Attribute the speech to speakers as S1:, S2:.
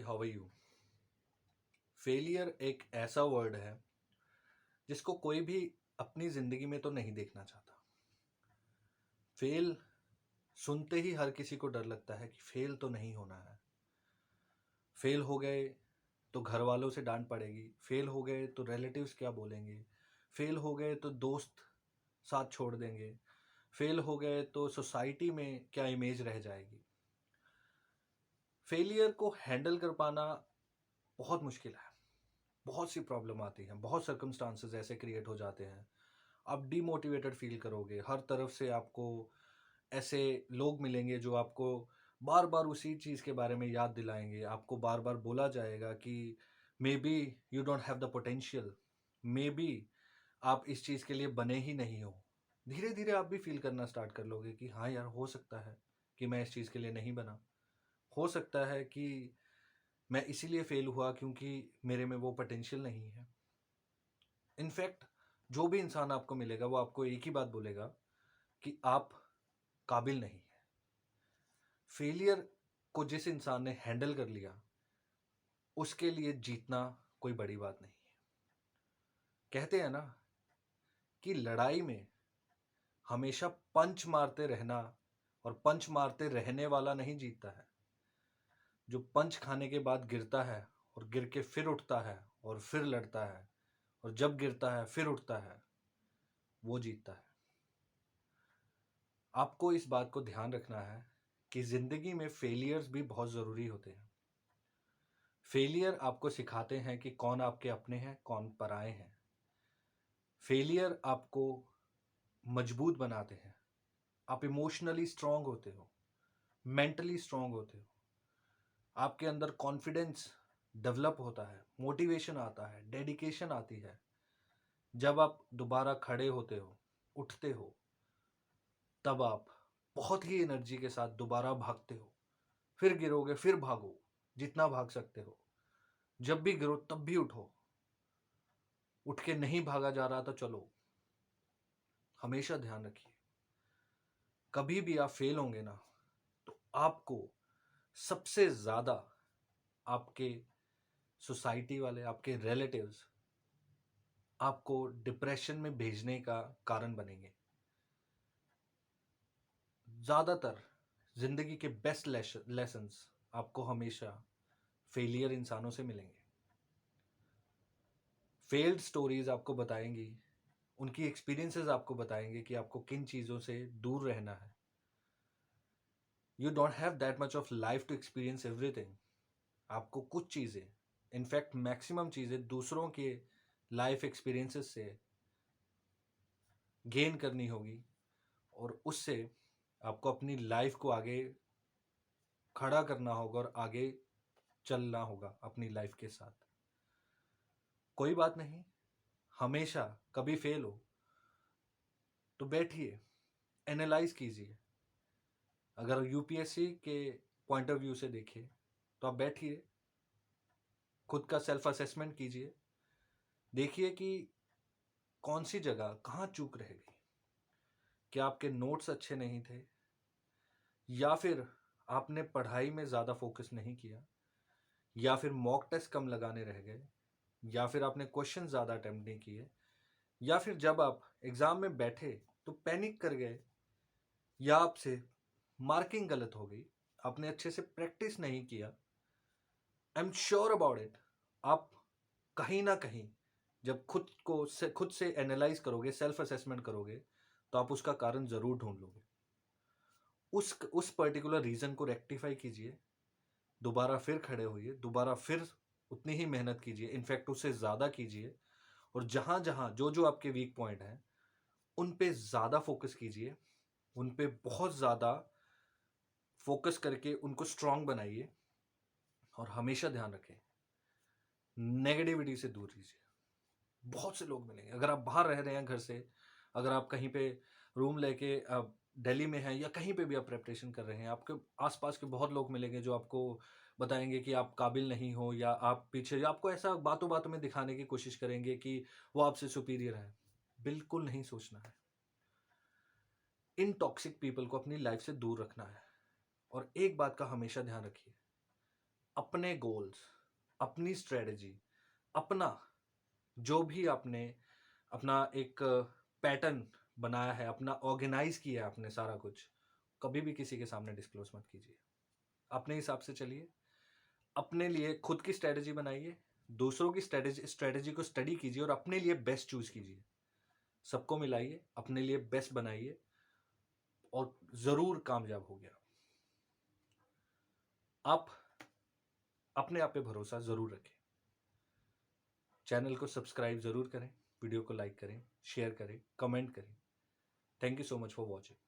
S1: How are you. Failure एक ऐसा word है जिसको कोई भी अपनी जिंदगी में तो नहीं देखना चाहता। फेल सुनते ही हर किसी को डर लगता है कि फेल तो नहीं होना है। फेल हो गए तो घर वालों से डांट पड़ेगी, फेल हो गए तो रिलेटिव्स क्या बोलेंगे, फेल हो गए तो दोस्त साथ छोड़ देंगे, फेल हो गए तो सोसाइटी में क्या इमेज रह जाएगी। फेलियर को हैंडल कर पाना बहुत मुश्किल है। बहुत सी प्रॉब्लम आती हैं, बहुत सर्कमस्टांसेस ऐसे क्रिएट हो जाते हैं। आप डीमोटिवेटेड फील करोगे, हर तरफ से आपको ऐसे लोग मिलेंगे जो आपको बार बार उसी चीज़ के बारे में याद दिलाएंगे। आपको बार बार बोला जाएगा कि may be you don't have the potential, may be आप इस चीज़ के लिए बने ही नहीं हो। धीरे धीरे आप भी फील करना स्टार्ट कर लोगे कि हाँ यार, हो सकता है कि मैं इस चीज़ के लिए नहीं बना। हो सकता है कि मैं इसीलिए फेल हुआ क्योंकि मेरे में वो पोटेंशियल नहीं है। इनफैक्ट जो भी इंसान आपको मिलेगा वो आपको एक ही बात बोलेगा कि आप काबिल नहीं है। फेलियर को जिस इंसान ने हैंडल कर लिया उसके लिए जीतना कोई बड़ी बात नहीं है। कहते हैं ना कि लड़ाई में हमेशा पंच मारते रहना और पंच मारते रहने वाला नहीं जीतता है। जो पंच खाने के बाद गिरता है और गिर के फिर उठता है और फिर लड़ता है और जब गिरता है फिर उठता है, वो जीतता है। आपको इस बात को ध्यान रखना है कि जिंदगी में फेलियर्स भी बहुत ज़रूरी होते हैं। फेलियर आपको सिखाते हैं कि कौन आपके अपने हैं, कौन पराए हैं। फेलियर आपको मजबूत बनाते हैं। आप इमोशनली स्ट्रांग होते हो, मेंटली स्ट्रांग होते हो। आपके अंदर कॉन्फिडेंस डेवलप होता है, मोटिवेशन आता है, डेडिकेशन आती है। जब आप दोबारा खड़े होते हो, उठते हो, तब आप बहुत ही एनर्जी के साथ दोबारा भागते हो। फिर गिरोगे, फिर भागो, जितना भाग सकते हो। जब भी गिरो तब भी उठो। उठ के नहीं भागा जा रहा तो चलो। हमेशा ध्यान रखिए, कभी भी आप फेल होंगे ना तो आपको सबसे ज्यादा आपके सोसाइटी वाले, आपके रिलेटिव्स आपको डिप्रेशन में भेजने का कारण बनेंगे। ज्यादातर जिंदगी के बेस्ट लेसन्स आपको हमेशा फेलियर इंसानों से मिलेंगे। फेल्ड स्टोरीज आपको बताएंगी, उनकी एक्सपीरियंसेस आपको बताएंगे कि आपको किन चीज़ों से दूर रहना है। You don't have that much of life to experience everything. आपको कुछ चीज़ें, इनफैक्ट मैक्सिमम चीज़ें दूसरों के लाइफ एक्सपीरियंसेस से गेन करनी होगी और उससे आपको अपनी लाइफ को आगे खड़ा करना होगा और आगे चलना होगा अपनी लाइफ के साथ। कोई बात नहीं, हमेशा कभी फेल हो तो बैठिए, एनालाइज कीजिए। अगर यूपीएससी के पॉइंट ऑफ व्यू से देखिए तो आप बैठिए, खुद का सेल्फ असेसमेंट कीजिए, देखिए कि कौन सी जगह कहाँ चूक रह गई। क्या आपके नोट्स अच्छे नहीं थे, या फिर आपने पढ़ाई में ज़्यादा फोकस नहीं किया, या फिर मॉक टेस्ट कम लगाने रह गए, या फिर आपने क्वेश्चन ज़्यादा अटेम्प्ट नहीं किए, या फिर जब आप एग्ज़ाम में बैठे तो पैनिक कर गए, या आपसे मार्किंग गलत हो गई, आपने अच्छे से प्रैक्टिस नहीं किया। I am sure about it, आप कहीं ना कहीं जब खुद से एनालाइज करोगे, सेल्फ असेसमेंट करोगे, तो आप उसका कारण जरूर ढूंढ लोगे। उस पर्टिकुलर रीजन को रेक्टिफाई कीजिए, दोबारा फिर खड़े होइए, दोबारा फिर उतनी ही मेहनत कीजिए, इनफैक्ट उससे ज़्यादा कीजिए। और जहां जहां जो जो आपके वीक पॉइंट हैं उन पे ज़्यादा फोकस कीजिए, उन पे बहुत ज़्यादा फोकस करके उनको स्ट्रांग बनाइए। और हमेशा ध्यान रखें, नेगेटिविटी से दूर रहिए। बहुत से लोग मिलेंगे, अगर आप बाहर रह रहे हैं घर से, अगर आप कहीं पे रूम लेके दिल्ली में हैं या कहीं पे भी आप प्रेपरेशन कर रहे हैं, आपके आसपास के बहुत लोग मिलेंगे जो आपको बताएंगे कि आप काबिल नहीं हो, या आप पीछे, या आपको ऐसा बातों बातों में दिखाने की कोशिश करेंगे कि वो आपसे सुपीरियर है। बिल्कुल नहीं सोचना है। इन टॉक्सिक पीपल को अपनी लाइफ से दूर रखना है। और एक बात का हमेशा ध्यान रखिए, अपने गोल्स, अपनी स्ट्रेटजी, अपना जो भी आपने अपना एक पैटर्न बनाया है, अपना ऑर्गेनाइज किया है आपने सारा कुछ, कभी भी किसी के सामने डिस्क्लोज मत कीजिए। अपने हिसाब से चलिए, अपने लिए खुद की स्ट्रेटजी बनाइए, दूसरों की स्ट्रेटजी को स्टडी कीजिए और अपने लिए बेस्ट चूज कीजिए। सबको मिलाइए, अपने लिए बेस्ट बनाइए और जरूर कामयाब हो गया। आप अपने आप पे भरोसा जरूर रखें। चैनल को सब्सक्राइब जरूर करें, वीडियो को लाइक करें, शेयर करें, कमेंट करें। Thank you so much for watching.